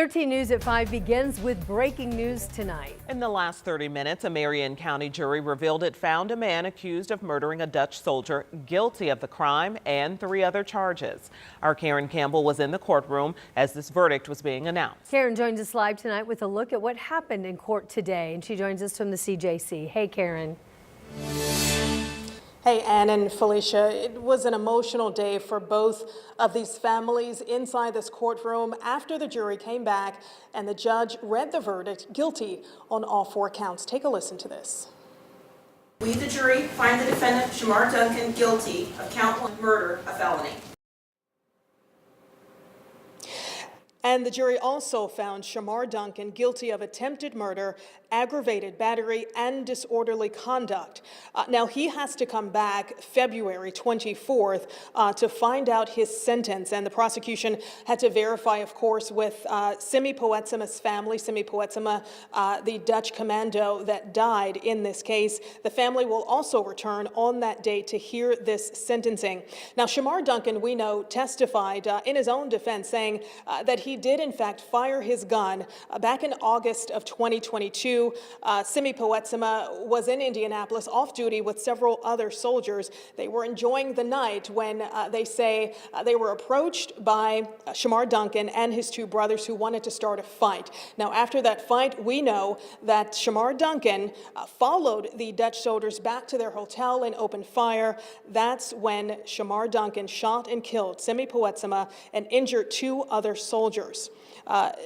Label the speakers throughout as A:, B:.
A: 13 News at 5 begins with breaking news tonight.
B: In the last 30 minutes, a Marion County jury revealed it found a man accused of murdering a Dutch soldier guilty of the crime and 3 other charges. Our Karen Campbell was in the courtroom as this verdict was being announced.
A: Karen joins us live tonight with a look at what happened in court today, and she joins us from the CJC. Hey, Karen.
C: Hey, Ann and Felicia, it was an emotional day for both of these families inside this courtroom after the jury came back and the judge read the verdict guilty on all 4 counts. Take a listen to this.
D: We, the jury, find the defendant, Shamar Duncan, guilty of count 1 murder, a felony.
C: And the jury also found Shamar Duncan guilty of attempted murder, aggravated battery, and disorderly conduct. Now, he has to come back February 24th to find out his sentence. And the prosecution had to verify, of course, with Simi Poetsema's family. Simi Poetsema, the Dutch commando that died in this case. The family will also return on that date to hear this sentencing. Now, Shamar Duncan, we know, testified in his own defense, saying that he did, in fact, fire his gun back in August of 2022. Simi Poetsema was in Indianapolis off duty with several other soldiers. They were enjoying the night when they say they were approached by Shamar Duncan and his 2 brothers who wanted to start a fight. Now, after that fight, we know that Shamar Duncan followed the Dutch soldiers back to their hotel and opened fire. That's when Shamar Duncan shot and killed Simi Poetsema and injured 2 other soldiers.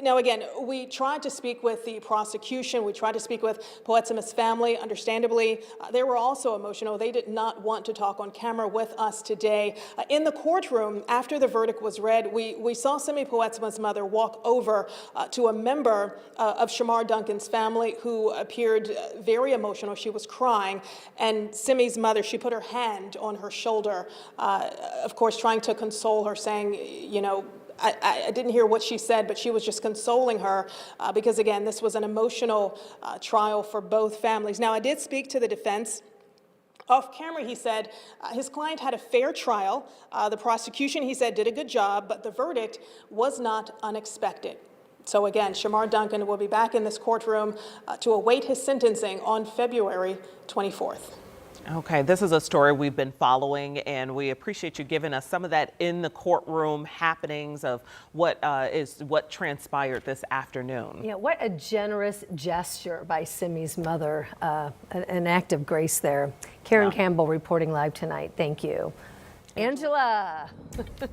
C: Now, again, we tried to speak with the prosecution. We tried to speak with Poetsema's family. Understandably, they were also emotional. They did not want to talk on camera with us today. In the courtroom, after the verdict was read, we saw Simi Poetsema's mother walk over to a member of Shamar Duncan's family who appeared very emotional. She was crying. And Simi's mother, she put her hand on her shoulder, of course, trying to console her, saying, you know, I didn't hear what she said, but she was just consoling her because, again, this was an emotional trial for both families. Now, I did speak to the defense. Off camera, he said his client had a fair trial. The prosecution, he said, did a good job, but the verdict was not unexpected. So, again, Shamar Duncan will be back in this courtroom to await his sentencing on February 24th.
B: Okay, this is a story we've been following, and we appreciate you giving us some of that in the courtroom happenings of what transpired this afternoon.
A: Yeah, what a generous gesture by Simi's mother, an act of grace there. Karen Campbell reporting live tonight. Thank you. Angela.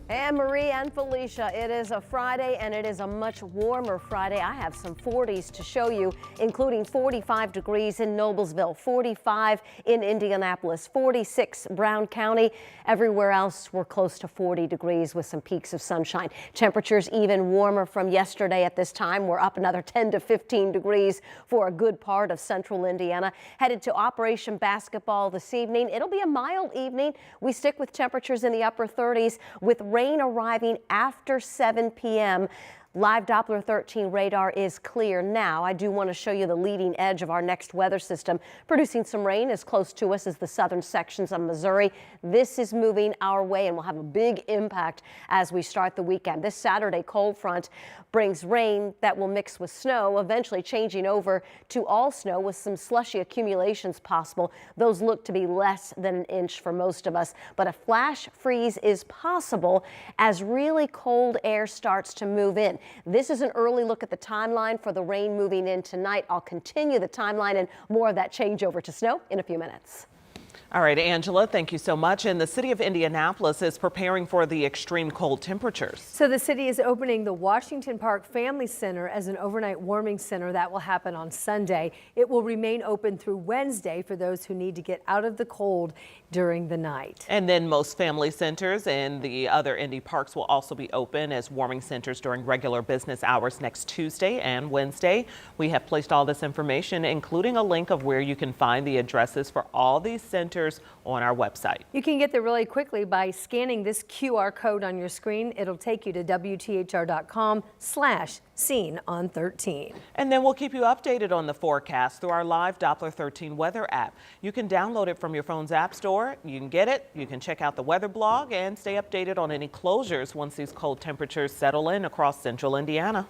E: Anne Marie and Felicia, it is a Friday and it is a much warmer Friday. I have some 40s to show you, including 45 degrees in Noblesville, 45 in Indianapolis, 46 Brown County. Everywhere else we're close to 40 degrees with some peaks of sunshine. Temperatures even warmer from yesterday at this time. We're up another 10 to 15 degrees for a good part of central Indiana. Headed to Operation Basketball this evening. It'll be a mild evening. We stick with temperatures in the upper 30s with rain arriving after 7 p.m. Live Doppler 13 radar is clear now. I do want to show you the leading edge of our next weather system. Producing some rain as close to us as the southern sections of Missouri. This is moving our way and will have a big impact as we start the weekend. This Saturday cold front brings rain that will mix with snow, eventually changing over to all snow with some slushy accumulations possible. Those look to be less than an inch for most of us, but a flash freeze is possible as really cold air starts to move in. This is an early look at the timeline for the rain moving in tonight. I'll continue the timeline and more of that changeover to snow in a few minutes.
B: All right, Angela, thank you so much. And the city of Indianapolis is preparing for the extreme cold temperatures.
A: So the city is opening the Washington Park Family Center as an overnight warming center. That will happen on Sunday. It will remain open through Wednesday for those who need to get out of the cold during the night.
B: And then most family centers and the other Indy parks will also be open as warming centers during regular business hours next Tuesday and Wednesday. We have placed all this information, including a link of where you can find the addresses for all these centers on our website.
A: You can get there really quickly by scanning this QR code on your screen. It'll take you to WTHR.com/scene on 13.
B: And then we'll keep you updated on the forecast through our live Doppler 13 weather app. You can download it from your phone's app store. You can get it. You can check out the weather blog and stay updated on any closures once these cold temperatures settle in across central Indiana.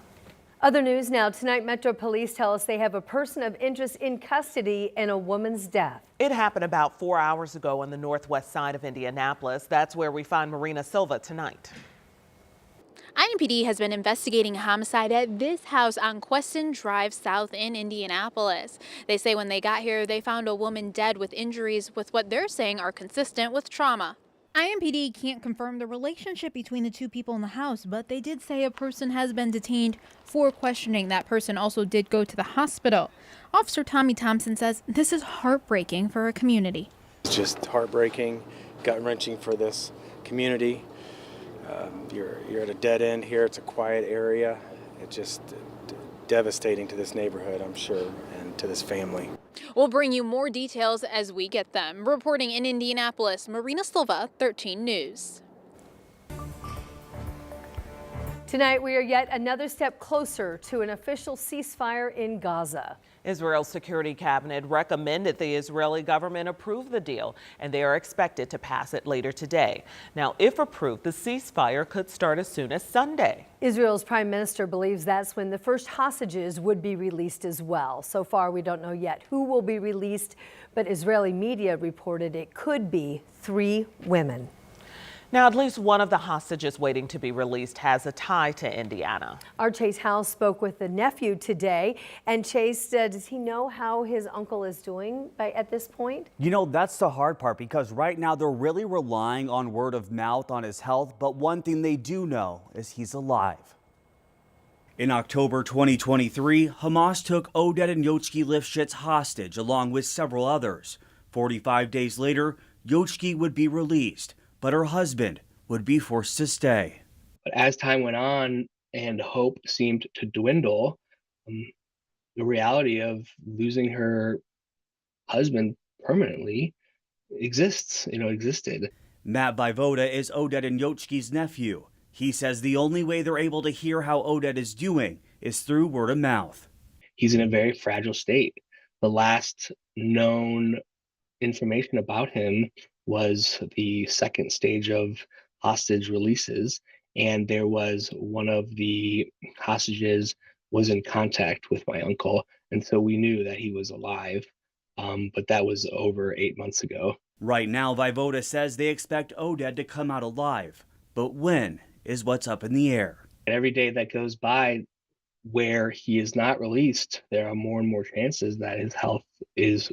A: Other news now. Tonight, Metro Police tell us they have a person of interest in custody in a woman's death.
B: It happened about 4 hours ago on the northwest side of Indianapolis. That's where we find Marina Silva tonight.
F: IMPD has been investigating a homicide at this house on Queston Drive South in Indianapolis. They say when they got here, they found a woman dead with injuries with what they're saying are consistent with trauma. IMPD can't confirm the relationship between the two people in the house, but they did say a person has been detained for questioning. That person also did go to the hospital. Officer Tommy Thompson says this is heartbreaking for a community.
G: It's just heartbreaking, gut-wrenching for this community. You're at a dead end here. It's a quiet area. It's just devastating to this neighborhood, I'm sure, and to this family.
F: We'll bring you more details as we get them. Reporting in Indianapolis, Marina Silva, 13 News.
A: Tonight, we are yet another step closer to an official ceasefire in Gaza.
B: Israel's security cabinet recommended the Israeli government approve the deal, and they are expected to pass it later today. Now, if approved, the ceasefire could start as soon as Sunday.
A: Israel's prime minister believes that's when the first hostages would be released as well. So far, we don't know yet who will be released, but Israeli media reported it could be 3 women.
B: Now, at least one of the hostages waiting to be released has a tie to Indiana.
A: Our Chase House spoke with the nephew today, and Chase, does he know how his uncle is doing at this point?
H: You know, that's the hard part, because right now they're really relying on word of mouth on his health, but one thing they do know is he's alive. In October 2023, Hamas took Oded and Yochki Lifshitz hostage along with several others. 45 days later, Yochki would be released, but her husband would be forced to stay.
I: But as time went on and hope seemed to dwindle, the reality of losing her husband permanently existed.
H: Matt Vaivoda is Oded and Yochki's nephew. He says the only way they're able to hear how Oded is doing is through word of mouth.
I: He's in a very fragile state. The last known information about him was the second stage of hostage releases, and there was one of the hostages was in contact with my uncle, and so we knew that he was alive, but that was over 8 months ago.
H: Right now, Vaivoda says they expect Oded to come out alive, but when is what's up in the air.
I: And every day that goes by where he is not released, there are more and more chances that his health is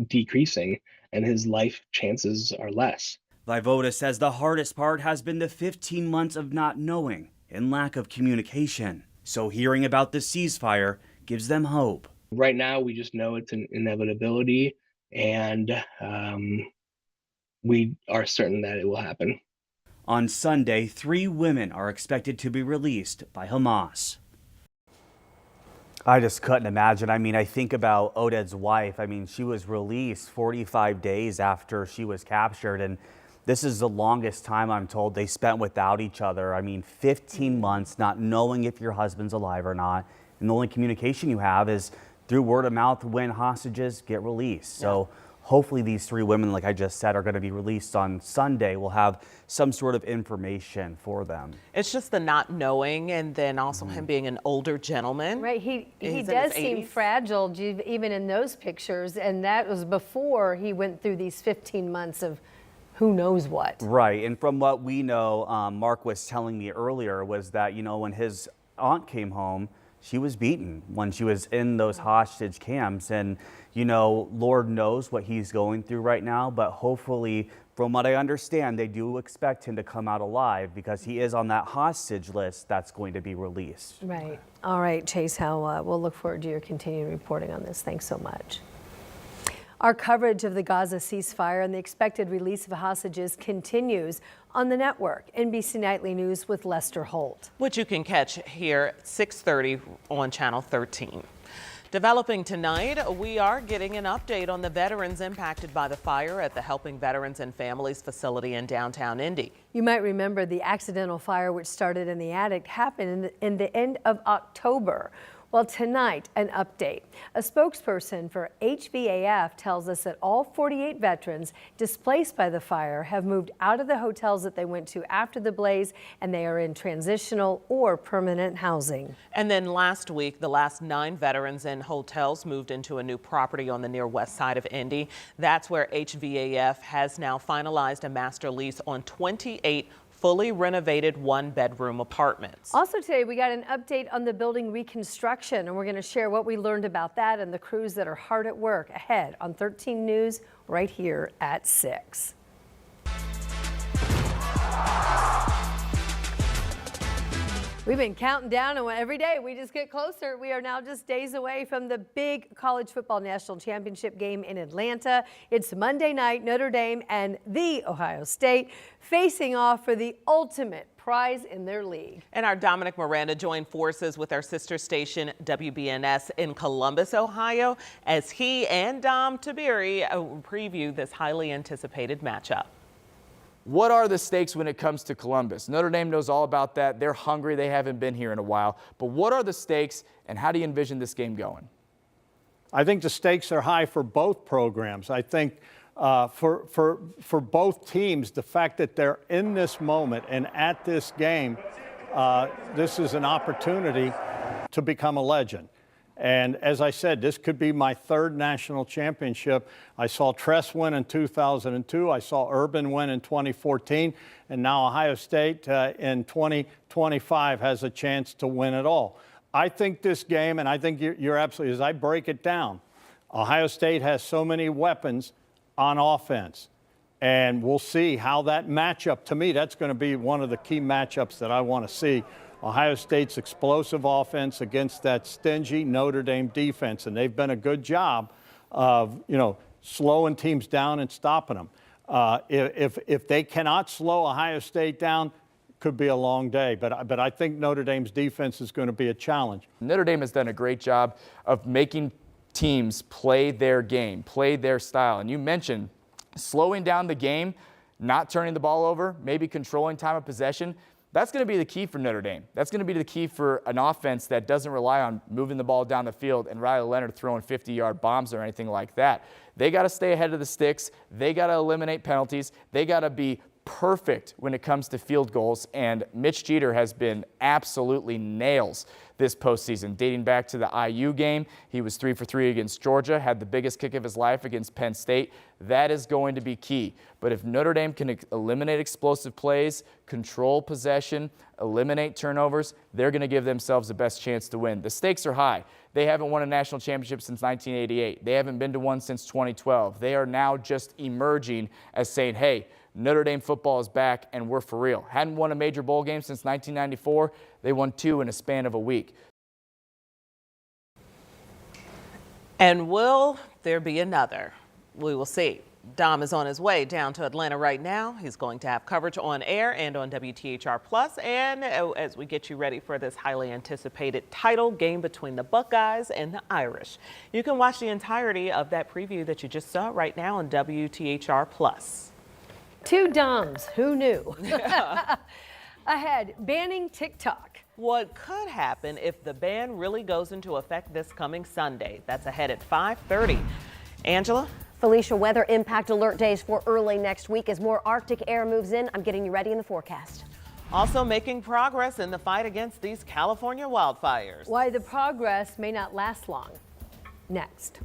I: decreasing and his life chances are less.
H: Vaivoda says the hardest part has been the 15 months of not knowing and lack of communication. So hearing about the ceasefire gives them hope.
I: Right now, we just know it's an inevitability, and we are certain that it will happen.
H: On Sunday, 3 women are expected to be released by Hamas. I just couldn't imagine. I mean, I think about Oded's wife. I mean, she was released 45 days after she was captured, and this is the longest time, I'm told, they spent without each other. I mean, 15 months not knowing if your husband's alive or not, and the only communication you have is through word of mouth when hostages get released. So hopefully these 3 women, like I just said, are going to be released on Sunday. We'll have some sort of information for them.
B: It's just the not knowing, and then also him being an older gentleman.
A: Right, he does seem fragile even in those pictures, and that was before he went through these 15 months of who knows what.
H: Right, and from what we know, Mark was telling me earlier, was that, you know, when his aunt came home, she was beaten when she was in those hostage camps. And, you know, Lord knows what he's going through right now, but hopefully, from what I understand, they do expect him to come out alive because he is on that hostage list that's going to be released.
A: Right. All right, Chase Howe, we'll look forward to your continued reporting on this. Thanks so much. Our coverage of the Gaza ceasefire and the expected release of hostages continues on the network. NBC Nightly News with Lester Holt.
B: Which you can catch here at 6:30 on Channel 13. Developing tonight, we are getting an update on the veterans impacted by the fire at the Helping Veterans and Families facility in downtown Indy.
A: You might remember the accidental fire which started in the attic happened in the end of October. Well, tonight, an update. A spokesperson for HVAF tells us that all 48 veterans displaced by the fire have moved out of the hotels that they went to after the blaze, and they are in transitional or permanent housing.
B: And then last week, the last 9 veterans in hotels moved into a new property on the near west side of Indy. That's where HVAF has now finalized a master lease on 28 fully renovated 1-bedroom apartments.
A: Also today, we got an update on the building reconstruction, and we're going to share what we learned about that and the crews that are hard at work ahead on 13 News right here at 6. We've been counting down, and every day we just get closer. We are now just days away from the big college football national championship game in Atlanta. It's Monday night, Notre Dame and the Ohio State facing off for the ultimate prize in their league.
B: And our Dominic Miranda joined forces with our sister station WBNS in Columbus, Ohio, as he and Dom Tabiri preview this highly anticipated matchup.
J: What are the stakes when it comes to Columbus? Notre Dame knows all about that. They're hungry. They haven't been here in a while. But what are the stakes, and how do you envision this game going?
K: I think the stakes are high for both programs. I think for both teams, the fact that they're in this moment and at this game, this is an opportunity to become a legend. And as I said, this could be my 3rd national championship. I saw Tress win in 2002. I saw Urban win in 2014. And now Ohio State in 2025 has a chance to win it all. I think this game, and I think you're absolutely, as I break it down, Ohio State has so many weapons on offense. And we'll see how that matchup, to me, that's going to be one of the key matchups that I want to see. Ohio State's explosive offense against that stingy Notre Dame defense, and they've been a good job of, slowing teams down and stopping them. If they cannot slow Ohio State down, it could be a long day. But I think Notre Dame's defense is going to be a challenge.
J: Notre Dame has done a great job of making teams play their game, play their style. And you mentioned slowing down the game, not turning the ball over, maybe controlling time of possession. That's going to be the key for Notre Dame. That's going to be the key for an offense that doesn't rely on moving the ball down the field and Riley Leonard throwing 50-yard bombs or anything like that. They got to stay ahead of the sticks. They got to eliminate penalties. They got to be perfect when it comes to field goals, and Mitch Jeter has been absolutely nails this postseason. Dating back to the IU game, he was 3 for 3 against Georgia, had the biggest kick of his life against Penn State. That is going to be key. But if Notre Dame can eliminate explosive plays, control possession, eliminate turnovers, they're going to give themselves the best chance to win. The stakes are high. They haven't won a national championship since 1988. They haven't been to one since 2012. They are now just emerging as saying, hey, Notre Dame football is back and we're for real. Hadn't won a major bowl game since 1994. They won 2 in a span of a week.
B: And will there be another? We will see. Dom is on his way down to Atlanta right now. He's going to have coverage on air and on WTHR Plus. And as we get you ready for this highly anticipated title game between the Buckeyes and the Irish, you can watch the entirety of that preview that you just saw right now on WTHR Plus.
A: 2 Doms, who knew? Ahead, banning TikTok.
B: What could happen if the ban really goes into effect this coming Sunday? That's ahead at 5:30. Angela?
E: Felicia, weather impact alert days for early next week as more Arctic air moves in. I'm getting you ready in the forecast.
B: Also making progress in the fight against these California wildfires.
A: Why the progress may not last long. Next.